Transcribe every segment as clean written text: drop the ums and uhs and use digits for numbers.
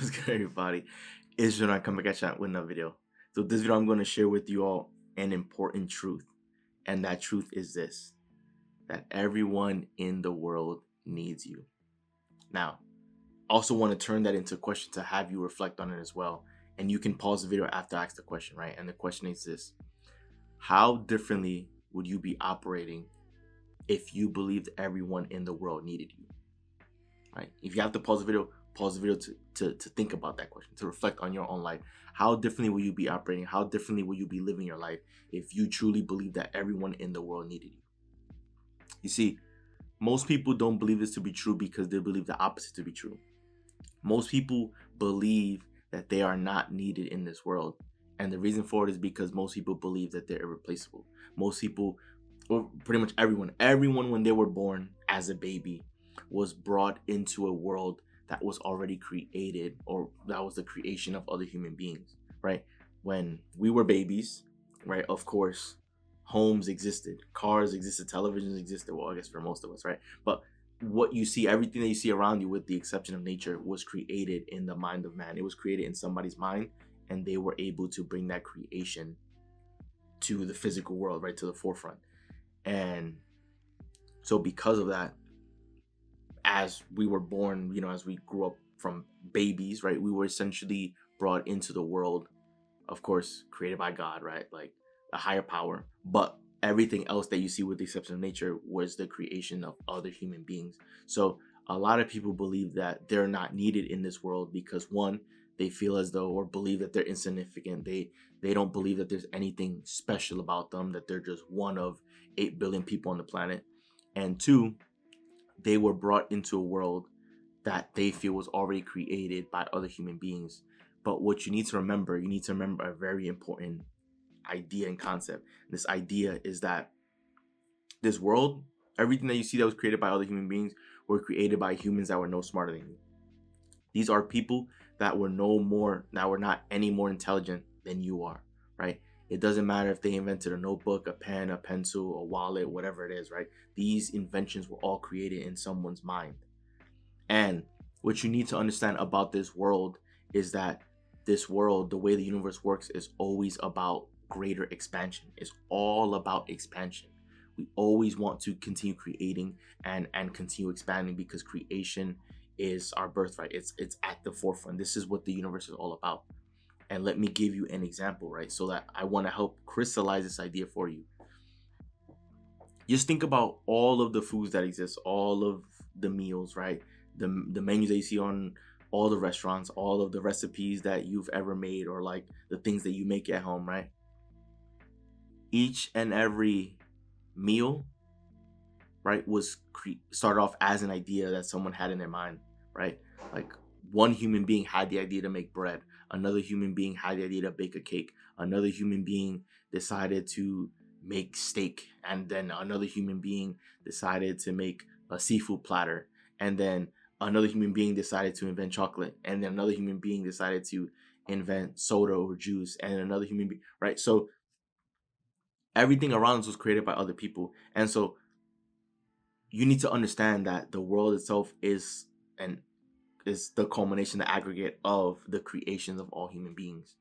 What's good, everybody? It's John. I come back at you with another video. So this video, I'm going to share with you all an important truth, and that truth is this: that everyone in the world needs you. Now, also want to turn that into a question to have you reflect on it as well. And you can pause the video after I ask the question, right? And the question is this: how differently would you be operating if you believed everyone in the world needed you? Right? If you have to pause the video to think about that question, to reflect on your own life. How differently will you be operating? How differently will you be living your life if you truly believe that everyone in the world needed you? You see, most people don't believe this to be true because they believe the opposite to be true. Most people believe that they are not needed in this world. And the reason for it is because most people believe that they're irreplaceable. Most people, or pretty much everyone when they were born as a baby was brought into a world that was already created, or that was the creation of other human beings, right? When we were babies, right, of course, homes existed, cars existed, televisions existed. Well, I guess for most of us, right? But what you see, everything that you see around you, with the exception of nature, was created in the mind of man. It was created in somebody's mind, and they were able to bring that creation to the physical world, right, to the forefront. And so because of that, as we were born, as we grew up from babies, right, we were essentially brought into the world, of course, created by God, right, like a higher power. But everything else that you see, with the exception of nature, was the creation of other human beings. So a lot of people believe that they're not needed in this world because, one, they feel as though, or believe that they're insignificant. They don't believe that there's anything special about them, that they're just one of 8 billion people on the planet. And two, they were brought into a world that they feel was already created by other human beings. But what you need to remember a very important idea and concept. This idea is that this world, everything that you see that was created by other human beings, were created by humans that were no smarter than you. These are people that were not any more intelligent than you are, right? It doesn't matter if they invented a notebook, a pen, a pencil, a wallet, whatever it is, right? These inventions were all created in someone's mind. And what you need to understand about this world is that this world, the way the universe works, is always about greater expansion. It's all about expansion. We always want to continue creating and continue expanding, because creation is our birthright. It's at the forefront. This is what the universe is all about. And let me give you an example, right? So that I want to help crystallize this idea for you. Just think about all of the foods that exist, all of the meals, right? The menus that you see on all the restaurants, all of the recipes that you've ever made, or like the things that you make at home, right? Each and every meal, right, was started off as an idea that someone had in their mind, right? Like, one human being had the idea to make bread, another human being had the idea to bake a cake, another human being decided to make steak, and then another human being decided to make a seafood platter, and then another human being decided to invent chocolate, and then another human being decided to invent soda or juice, and another human being, right? So everything around us was created by other people. And so you need to understand that the world itself is the culmination, the aggregate of the creations of all human beings.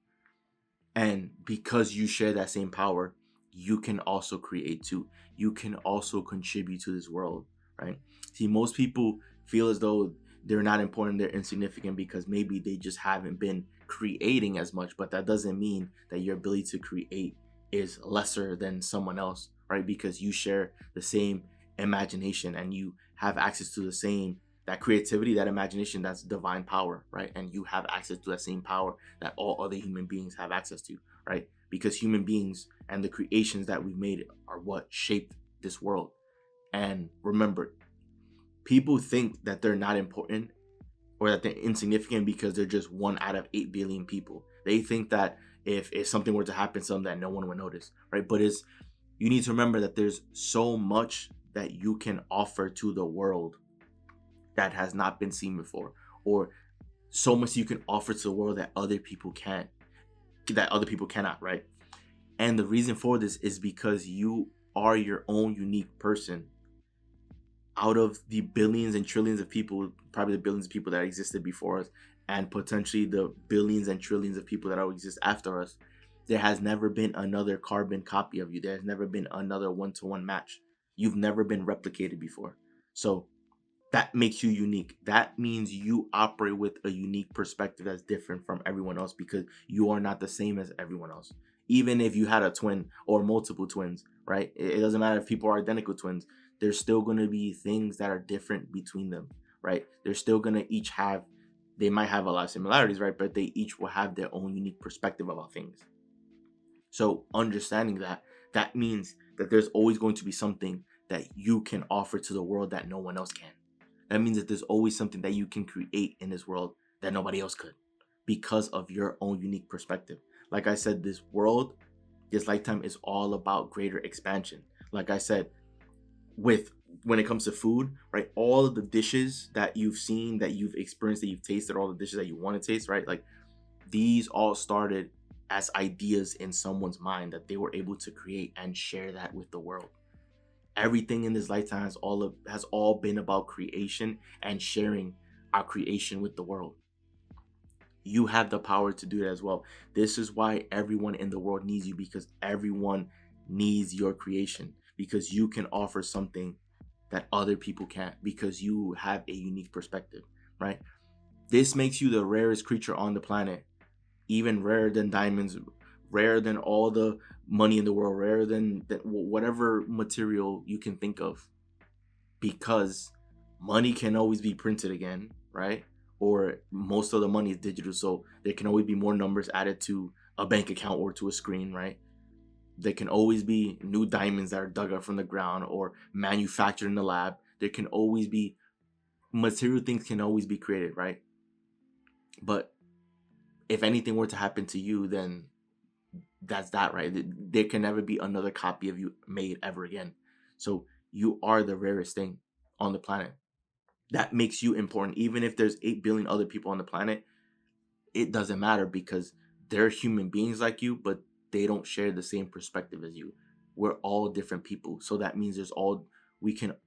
And because you share that same power, you can also create too. You can also contribute to this world, right? See, most people feel as though they're not important, they're insignificant, because maybe they just haven't been creating as much. But that doesn't mean that your ability to create is lesser than someone else, right? Because you share the same imagination, and you have access to the same, that creativity, that imagination, that's divine power, right? And you have access to that same power that all other human beings have access to, right? Because human beings and the creations that we've made are what shaped this world. And remember, people think that they're not important, or that they're insignificant, because they're just 1 out of 8 billion people. They think that if something were to happen to them, that no one would notice, right? But you need to remember that there's so much that you can offer to the world that has not been seen before, or so much you can offer to the world that other people cannot, right? And the reason for this is because you are your own unique person. Out of the billions and trillions of people, probably the billions of people that existed before us, and potentially the billions and trillions of people that will exist after us, there has never been another carbon copy of you. There's never been another one-to-one match. You've never been replicated before. So that makes you unique. That means you operate with a unique perspective that's different from everyone else, because you are not the same as everyone else. Even if you had a twin or multiple twins, right? It doesn't matter if people are identical twins. There's still going to be things that are different between them, right? They're still going to each have, they might have a lot of similarities, right? But they each will have their own unique perspective about things. So understanding that, that means that there's always going to be something that you can offer to the world that no one else can. That means that there's always something that you can create in this world that nobody else could, because of your own unique perspective. Like I said, this world, this lifetime is all about greater expansion. Like I said, with when it comes to food, right? All of the dishes that you've seen, that you've experienced, that you've tasted, all the dishes that you want to taste, right? Like these all started as ideas in someone's mind that they were able to create and share that with the world. Everything in this lifetime has all been about creation and sharing our creation with the world. You have the power to do that as well. This is why everyone in the world needs you, because everyone needs your creation, because you can offer something that other people can't, because you have a unique perspective, right? This makes you the rarest creature on the planet, even rarer than diamonds, rarer than all the money in the world, rarer than whatever material you can think of, because money can always be printed again, right? Or most of the money is digital, so there can always be more numbers added to a bank account or to a screen, right? There can always be new diamonds that are dug up from the ground or manufactured in the lab. There can always be material things, can always be created, right? But if anything were to happen to you, then that's that, right? There can never be another copy of you made ever again. So you are the rarest thing on the planet. That makes you important. Even if there's 8 billion other people on the planet, it doesn't matter, because they're human beings like you, but they don't share the same perspective as you. We're all different people. So that means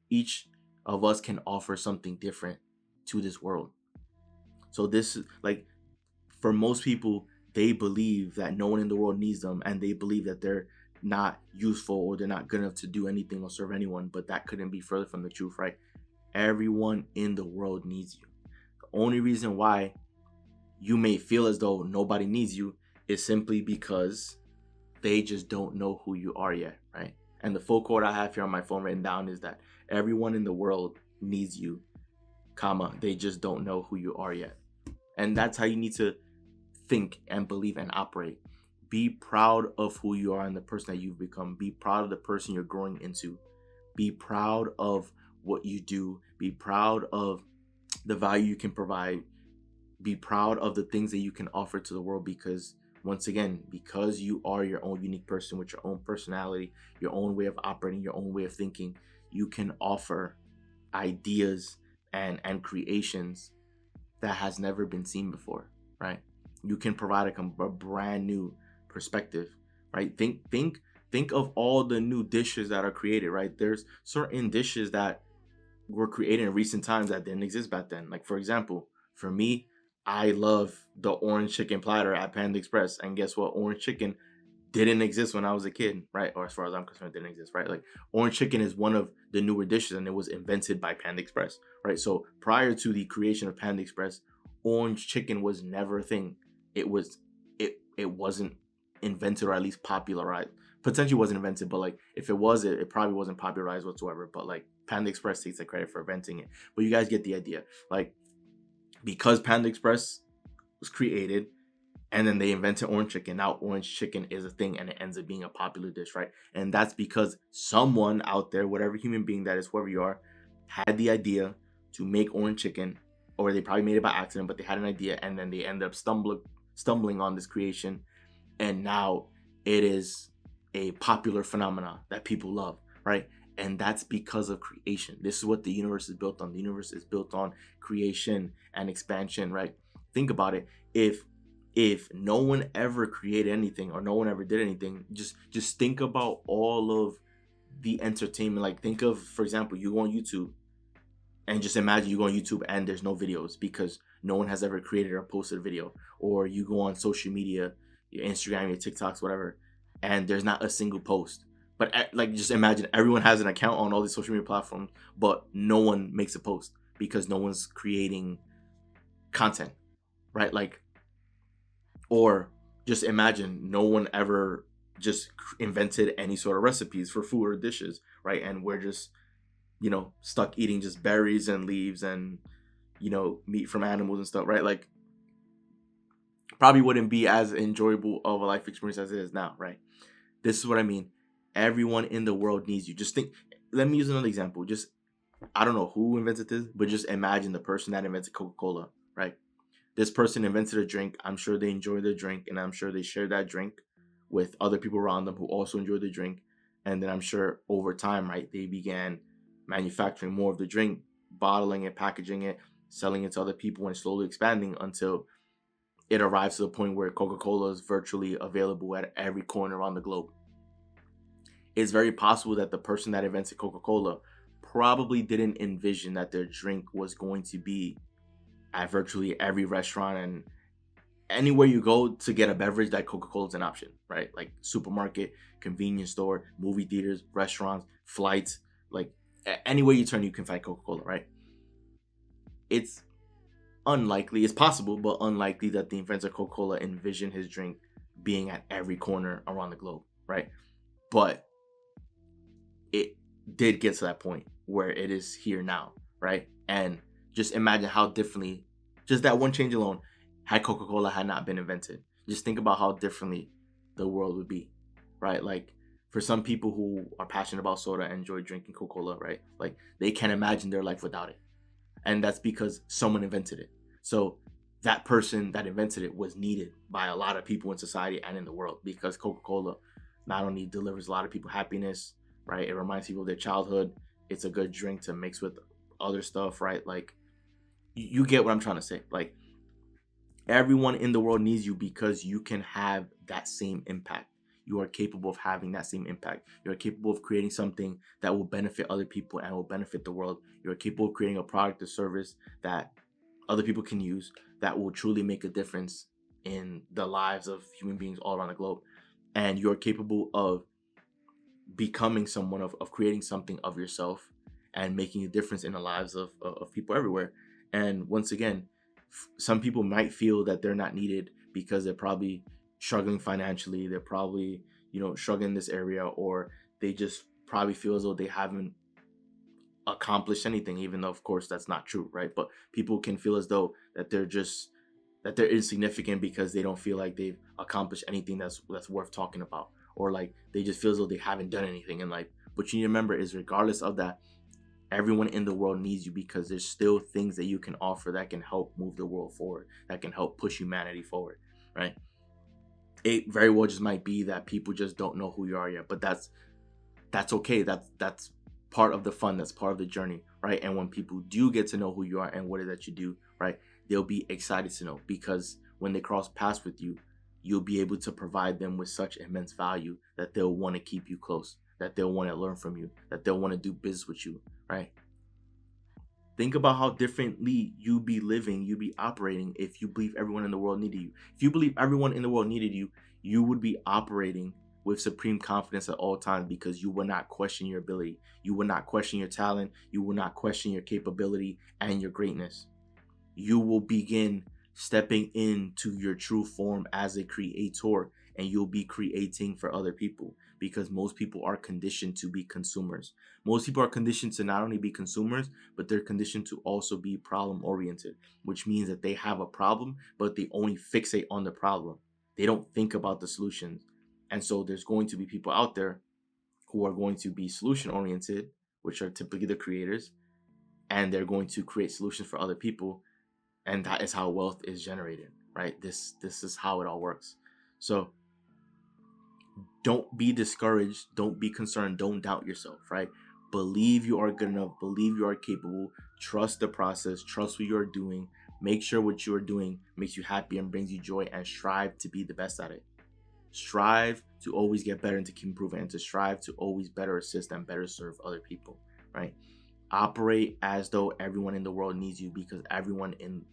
each of us can offer something different to this world. So this is like, for most people, they believe that no one in the world needs them, and they believe that they're not useful or they're not good enough to do anything or serve anyone. But that couldn't be further from the truth, right? Everyone in the world needs you. The only reason why you may feel as though nobody needs you is simply because they just don't know who you are yet, right? And the full quote I have here on my phone written down is that everyone in the world needs you, comma, they just don't know who you are yet. And that's how you need to think and believe and operate. Be proud of who you are and the person that you've become. Be proud of the person you're growing into. Be proud of what you do. Be proud of the value you can provide. Be proud of the things that you can offer to the world, because once again, because you are your own unique person with your own personality, your own way of operating, your own way of thinking, you can offer ideas and creations that has never been seen before, right? You can provide a brand new perspective, right? Think of all the new dishes that are created, right? There's certain dishes that were created in recent times that didn't exist back then. Like, for example, for me, I love the orange chicken platter at Panda Express. And guess what? Orange chicken didn't exist when I was a kid, right? Or as far as I'm concerned, it didn't exist, right? Like, orange chicken is one of the newer dishes, and it was invented by Panda Express, right? So prior to the creation of Panda Express, orange chicken was never a thing. It wasn't invented, or at least popularized. Potentially wasn't invented, but like if it was, it probably wasn't popularized whatsoever. But like Panda Express takes the credit for inventing it. But you guys get the idea. Like, because Panda Express was created, and then they invented orange chicken. Now orange chicken is a thing, and it ends up being a popular dish, right? And that's because someone out there, whatever human being that is, whoever you are, had the idea to make orange chicken, or they probably made it by accident, but they had an idea, and then they ended up stumbling on this creation, and now it is a popular phenomenon that people love, right? And that's because of creation. This is what the universe is built on. The universe is built on creation and expansion, right? Think about it. If no one ever created anything, or no one ever did anything, just think about all of the entertainment. Like, think of, for example, you go on YouTube, and just imagine you go on YouTube and there's no videos, because no one has ever created or posted a video. Or you go on social media, your Instagram, your TikToks, whatever, and there's not a single post. But like, just imagine everyone has an account on all these social media platforms, but no one makes a post because no one's creating content, right? Like, or just imagine no one ever just invented any sort of recipes for food or dishes, right? And we're just, stuck eating just berries and leaves and, meat from animals and stuff, right? Like, probably wouldn't be as enjoyable of a life experience as it is now, right? This is what I mean. Everyone in the world needs you. Just think, let me use another example. Just, I don't know who invented this, but just imagine the person that invented Coca-Cola, right? This person invented a drink. I'm sure they enjoyed the drink, and I'm sure they shared that drink with other people around them who also enjoyed the drink. And then I'm sure over time, right, they began manufacturing more of the drink, bottling it, packaging it, selling it to other people, and slowly expanding until it arrives to the point where Coca-Cola is virtually available at every corner around the globe. It's very possible that the person that invented Coca-Cola probably didn't envision that their drink was going to be at virtually every restaurant and anywhere you go to get a beverage, that Coca-Cola is an option, right? Like supermarket, convenience store, movie theaters, restaurants, flights, like anywhere you turn, you can find Coca-Cola, right? It's unlikely, it's possible, but unlikely that the inventor of Coca-Cola envisioned his drink being at every corner around the globe, right? But it did get to that point where it is here now, right? And just imagine how differently, just that one change alone, had Coca-Cola had not been invented. Just think about how differently the world would be, right? Like, for some people who are passionate about soda and enjoy drinking Coca-Cola, right? Like, they can't imagine their life without it. And that's because someone invented it. So that person that invented it was needed by a lot of people in society and in the world, because Coca-Cola not only delivers a lot of people happiness, right? It reminds people of their childhood. It's a good drink to mix with other stuff, right? Like, you get what I'm trying to say. Like, everyone in the world needs you because you can have that same impact. You are capable of having that same impact. You're capable of creating something that will benefit other people and will benefit the world. You're capable of creating a product or service that other people can use that will truly make a difference in the lives of human beings all around the globe. And you're capable of becoming someone, of creating something of yourself and making a difference in the lives of people everywhere. And once again, some people might feel that they're not needed because they're probably struggling financially. They're probably, struggling in this area, or they just probably feel as though they haven't accomplished anything, even though of course that's not true, right? But people can feel as though that they're insignificant because they don't feel like they've accomplished anything that's worth talking about, or like they just feel as though they haven't done anything in life. But you need to remember is, regardless of that, everyone in the world needs you because there's still things that you can offer that can help move the world forward, that can help push humanity forward, right? It very well just might be that people just don't know who you are yet, but that's okay. That's part of the fun. That's part of the journey, right? And when people do get to know who you are and what it is that you do, right, they'll be excited to know, because when they cross paths with you, you'll be able to provide them with such immense value that they'll want to keep you close, that they'll want to learn from you, that they'll want to do business with you, right? Think about how differently you be living, you be operating if you believe everyone in the world needed you. If you believe everyone in the world needed you, you would be operating with supreme confidence at all times, because you will not question your ability. You will not question your talent. You will not question your capability and your greatness. You will begin stepping into your true form as a creator, and you'll be creating for other people, because most people are conditioned to be consumers. Most people are conditioned to not only be consumers, but they're conditioned to also be problem oriented, which means that they have a problem, but they only fixate on the problem. They don't think about the solutions. And so there's going to be people out there who are going to be solution oriented, which are typically the creators, and they're going to create solutions for other people, and that is how wealth is generated, right? This is how it all works. So don't be discouraged, don't be concerned, don't doubt yourself, right? Believe you are good enough, believe you are capable, trust the process, trust what you're doing, make sure what you are doing makes you happy and brings you joy, and strive to be the best at it. Strive to always get better and to keep improving, and to strive to always better assist and better serve other people, right? Operate as though everyone in the world needs you, because everyone in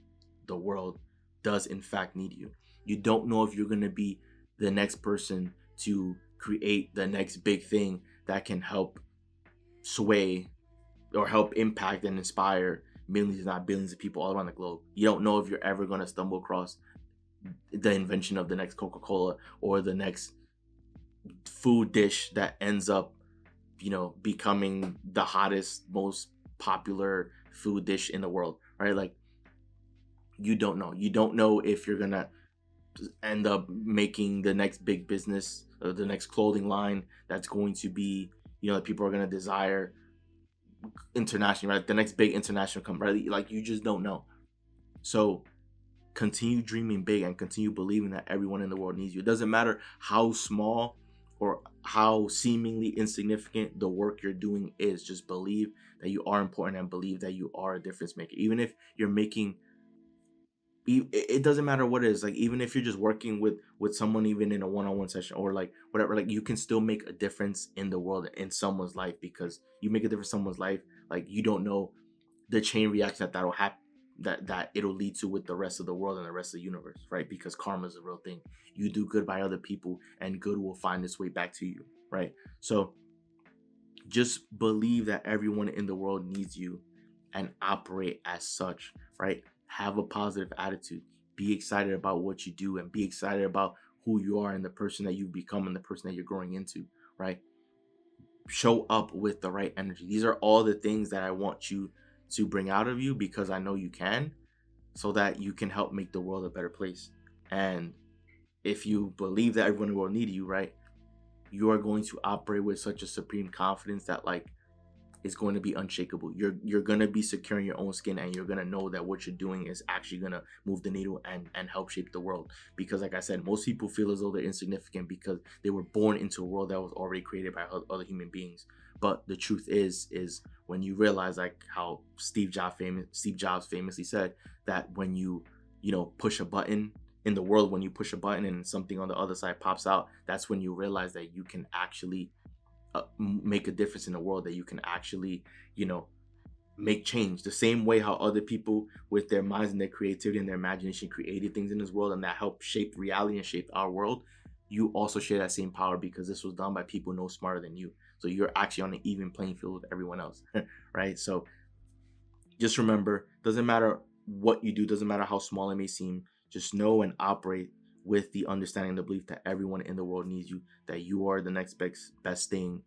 the world does in fact need you. You don't know if you're going to be the next person to create the next big thing that can help sway or help impact and inspire millions, if not billions of people all around the globe. You don't know if you're ever going to stumble across the invention of the next Coca-Cola or the next food dish that ends up, becoming the hottest, most popular food dish in the world, right? Like, you don't know. You don't know if you're going to end up making the next big business or the next clothing line that's going to be, that people are going to desire internationally, right? The next big international company, right? Like, you just don't know. So continue dreaming big and continue believing that everyone in the world needs you. It doesn't matter how small or how seemingly insignificant the work you're doing is. Just believe that you are important and believe that you are a difference maker. Even if you're making, it doesn't matter what it is. Like, even if you're just working with someone, even in a one-on-one session or like whatever, like, you can still make a difference in the world, in someone's life, because you make a difference in someone's life. Like, you don't know the chain reaction that'll happen, that it'll lead to with the rest of the world and the rest of the universe, right? Because karma is a real thing. You do good by other people and good will find its way back to you, right? So just believe that everyone in the world needs you and operate as such, right? Have a positive attitude. Be excited about what you do and be excited about who you are and the person that you've become and the person that you're growing into, right? Show up with the right energy. These are all the things that I want you to bring out of you, because I know you can, so that you can help make the world a better place. And if you believe that everyone will need you, right, you are going to operate with such a supreme confidence that, like, is going to be unshakable. You're going to be secure in your own skin, and you're going to know that what you're doing is actually going to move the needle and help shape the world. Because, like I said, most people feel as though they're insignificant because they were born into a world that was already created by other human beings. But the truth is when you realize, like how Steve Jobs famously said, that when you push a button in the world, when you push a button and something on the other side pops out, that's when you realize that you can actually make a difference in the world, that you can actually make change. The same way how other people with their minds and their creativity and their imagination created things in this world and that helped shape reality and shape our world, you also share that same power, because this was done by people no smarter than you. So you're actually on an even playing field with everyone else. Right? So just remember, doesn't matter what you do, doesn't matter how small it may seem, just know and operate with the understanding, the belief that everyone in the world needs you, that you are the next best thing,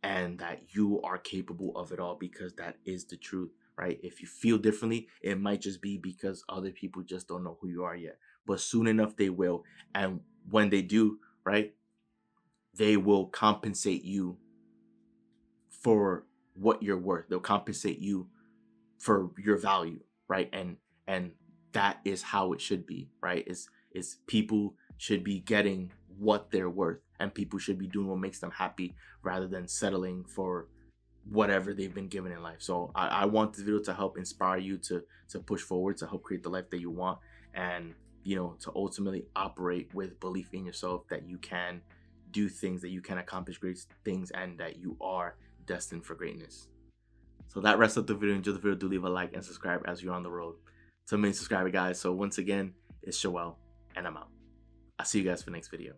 and that you are capable of it all, because that is the truth, right? If you feel differently, it might just be because other people just don't know who you are yet. But soon enough, they will. And when they do, right, they will compensate you for what you're worth. They'll compensate you for your value, right? And that is how it should be, right? Is people should be getting what they're worth, and people should be doing what makes them happy rather than settling for whatever they've been given in life. So I want this video to help inspire you to push forward, to help create the life that you want, and to ultimately operate with belief in yourself that you can do things, that you can accomplish great things, and that you are destined for greatness. So that wraps up the video. Enjoy the video. Do leave a like and subscribe as you're on the road to a million subscriber, guys. So once again, it's Joel, and I'm out. I'll see you guys for the next video.